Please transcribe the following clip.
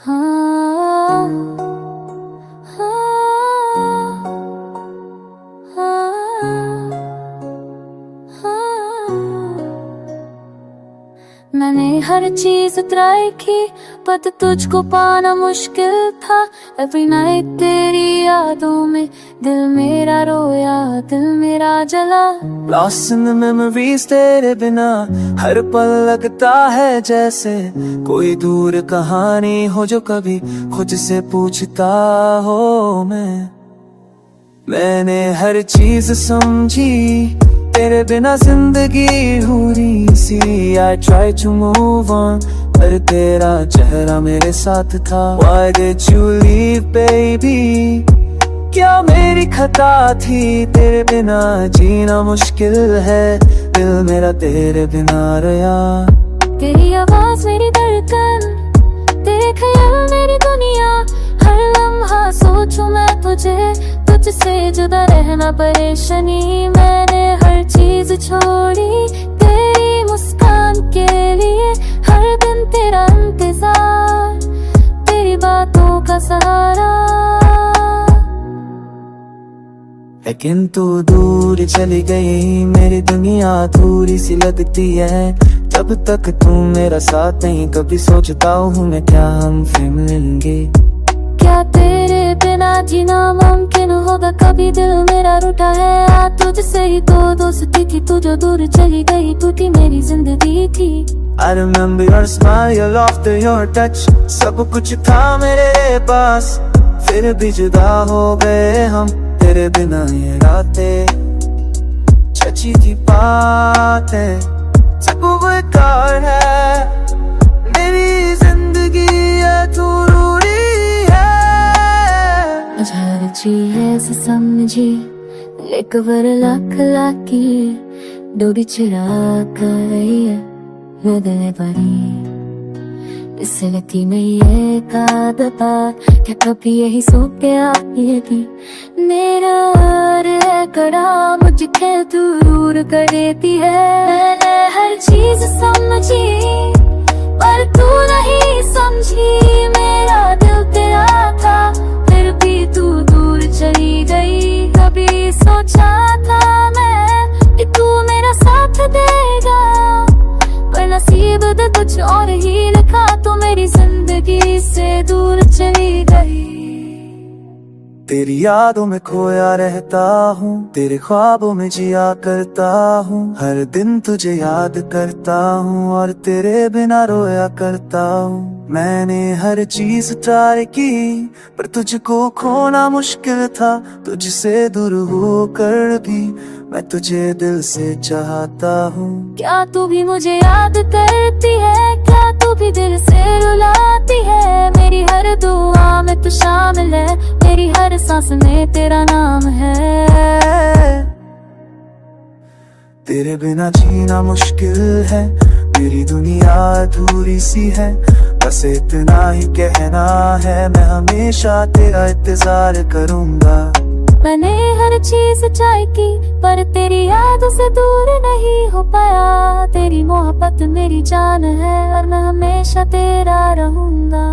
हाँ, हाँ, हाँ, हाँ। मैंने हर चीज ट्राई की पर तुझको पाना मुश्किल था। एवरी नाइट तेरी यादों में दिल मेरा रोया, दिल मेरा जला। Lost in the memories तेरे बिना हर पल लगता है जैसे कोई दूर कहानी हो जो कभी खुद से पूछता हो। मैंने हर चीज समझी तेरे बिना जिंदगी अधूरी सी। I try to move on पर तेरा चेहरा मेरे साथ था। Why did you leave baby? क्या मेरी खता थी? तेरे बिना जीना मुश्किल है, दिल मेरा तेरे बिना रहा। तेरी आवाज मेरी धड़कन, तेरे ख्याल मेरी दुनिया। हर लम्हा सोचूं मैं तुझे, तुझसे जुदा रहना परेशानी। मैंने हर चीज छोड़ी तेरी मुस्कान के लिए। हर दिन तेरा इंतजार, तेरी बातों का सहारा। लेकिन तू दूर चली गई, मेरी दुनिया अधूरी सी लगती है। जब तक तू मेरा साथ नहीं, कभी सोचता हूँ मैं क्या हम फिर मिलेंगे। क्या तेरे बिना जीना मुमकिन होगा? कभी दिल मेरा रूठा है तुझसे ही तो दोस्ती थी। तू जो दूर चली गई, तू थी मेरी जिंदगी थी। I remember your smile, your laughter, your touch, सब कुछ था मेरे पास। फिर भी जुदा हो गए हम, तेरे बिना ये रातें सच्ची थी बातें सब बेकार है। मेरी जिंदगी अधूरी है। हर चीज समझी लेकर लाख लाकी डोरी चिरा गई है बदले पड़ी। इससे लगती मैं ये कादता क्या कभी यही सो के आई थी। मेरा कड़ा मुझे दूर कर देती है। मैंने हर चीज समझी पर तू नहीं समझी। मेरा दिल तेरा था फिर भी तू दूर चली गई। कभी सोचा था मैं कि तू मेरा साथ देगा, पर नसीब तो कुछ और ही लिखा। तो मेरी जिंदगी से दूर चली गई। तेरी यादों में खोया रहता हूँ, तेरे ख्वाबों में जिया करता हूँ। हर दिन तुझे याद करता हूँ और तेरे बिना रोया करता हूँ। मैंने हर चीज ट्राई की पर तुझको खोना मुश्किल था। तुझसे दूर होकर भी मैं तुझे दिल से चाहता हूँ। क्या तू भी मुझे याद करती है? क्या तू भी दिल से रुलाती है? मेरी हर दुआ में तू शामिल है, मेरी हर सांस में तेरा नाम है। तेरे बिना जीना मुश्किल है, मेरी दुनिया अधूरी सी है। बस इतना ही कहना है, मैं हमेशा तेरा इंतजार करूंगा। मैंने हर चीज ट्राई की पर तेरी यादों से दूर नहीं हो पाया। तेरी मोहब्बत मेरी जान है और मैं हमेशा तेरा रहूंगा।